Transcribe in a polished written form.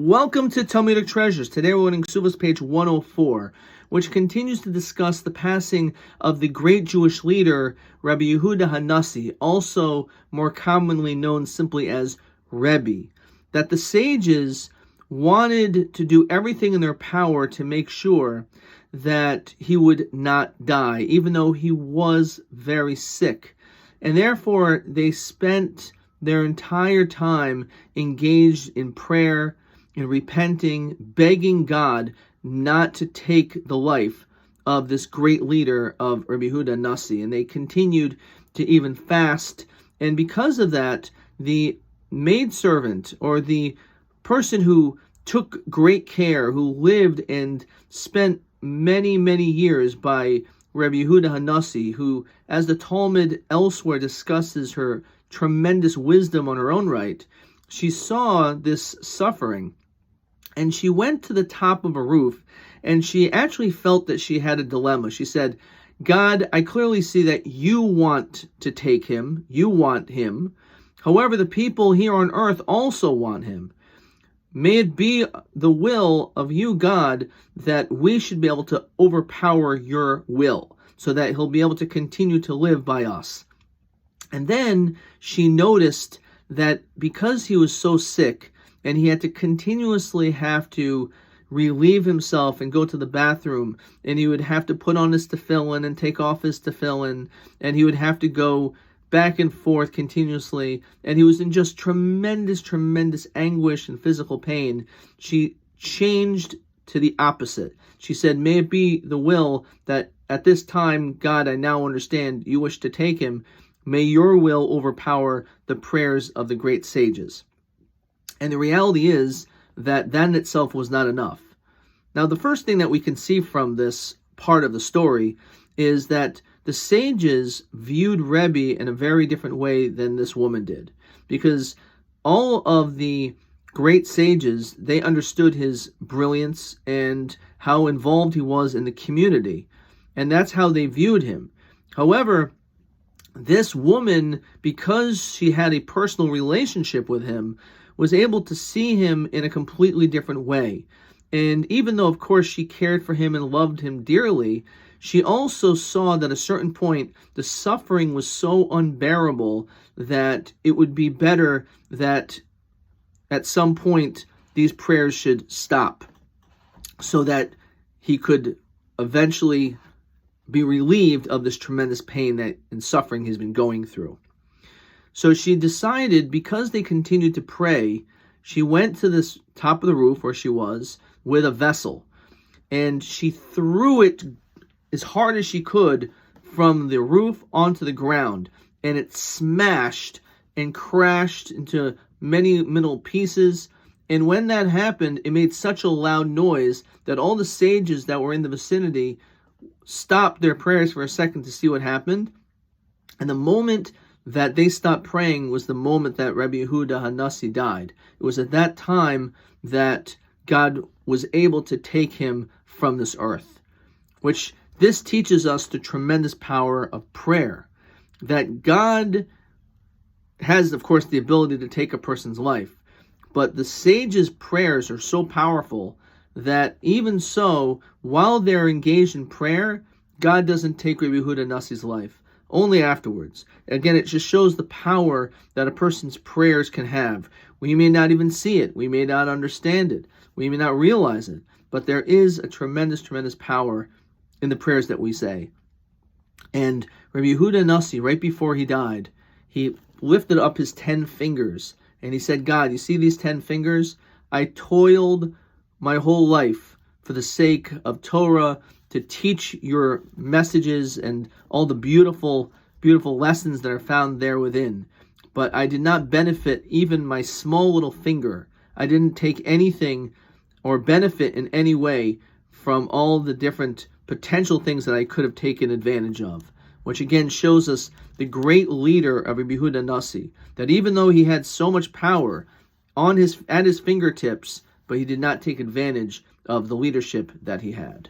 Welcome to Talmudic Treasures. Today we're learning Ketubot page 104, which continues to discuss the passing of the great Jewish leader, Rabbi Yehudah HaNasi, also more commonly known simply as Rabbi. That the sages wanted to do everything in their power to make sure that he would not die, even though he was very sick. And therefore, they spent their entire time engaged in prayer, in repenting, begging God not to take the life of this great leader of Rabbi Yehudah HaNasi. And they continued to even fast. And because of that, the maidservant, or the person who took great care, who lived and spent many, many years by Rabbi Yehudah HaNasi, who, as the Talmud elsewhere discusses her tremendous wisdom on her own right, she saw this suffering. And she went to the top of a roof, and she actually felt that she had a dilemma. She said, God, I clearly see that you want to take him. You want him. However, the people here on earth also want him. May it be the will of you, God, that we should be able to overpower your will, so that he'll be able to continue to live by us. And then she noticed that because he was so sick, and he had to continuously have to relieve himself and go to the bathroom, and he would have to put on his tefillin and take off his tefillin, and he would have to go back and forth continuously, and he was in just tremendous, tremendous anguish and physical pain. She changed to the opposite. She said, may it be the will that at this time, God, I now understand you wish to take him. May your will overpower the prayers of the great sages. And the reality is that in itself was not enough. Now, the first thing that we can see from this part of the story is that the sages viewed Rebbe in a very different way than this woman did. Because all of the great sages, they understood his brilliance and how involved he was in the community. And that's how they viewed him. However, this woman, because she had a personal relationship with him, was able to see him in a completely different way. And even though, of course, she cared for him and loved him dearly, she also saw that at a certain point, the suffering was so unbearable that it would be better that at some point these prayers should stop, so that he could eventually be relieved of this tremendous pain and suffering he's been going through. So she decided, because they continued to pray, she went to this top of the roof where she was with a vessel, and she threw it as hard as she could from the roof onto the ground, and it smashed and crashed into many little pieces. And when that happened, it made such a loud noise that all the sages that were in the vicinity stopped their prayers for a second to see what happened. And the moment that they stopped praying was the moment that Rabbi Yehudah HaNasi died. It was at that time that God was able to take him from this earth, which this teaches us the tremendous power of prayer, that God has, of course, the ability to take a person's life, but the sages' prayers are so powerful that even so, while they're engaged in prayer, God doesn't take Rabbi Yehudah HaNasi's life. Only afterwards. Again, it just shows the power that a person's prayers can have. We may not even see it. We may not understand it. We may not realize it. But there is a tremendous, tremendous power in the prayers that we say. And Rabbi Yehudah HaNasi, right before he died, he lifted up his 10 fingers. And he said, God, you see these 10 fingers? I toiled my whole life for the sake of Torah, to teach your messages and all the beautiful, beautiful lessons that are found there within. But I did not benefit even my small little finger. I didn't take anything or benefit in any way from all the different potential things that I could have taken advantage of. Which again shows us the great leader of Rabbi Yehudah HaNasi, that even though he had so much power at his fingertips, but he did not take advantage of the leadership that he had.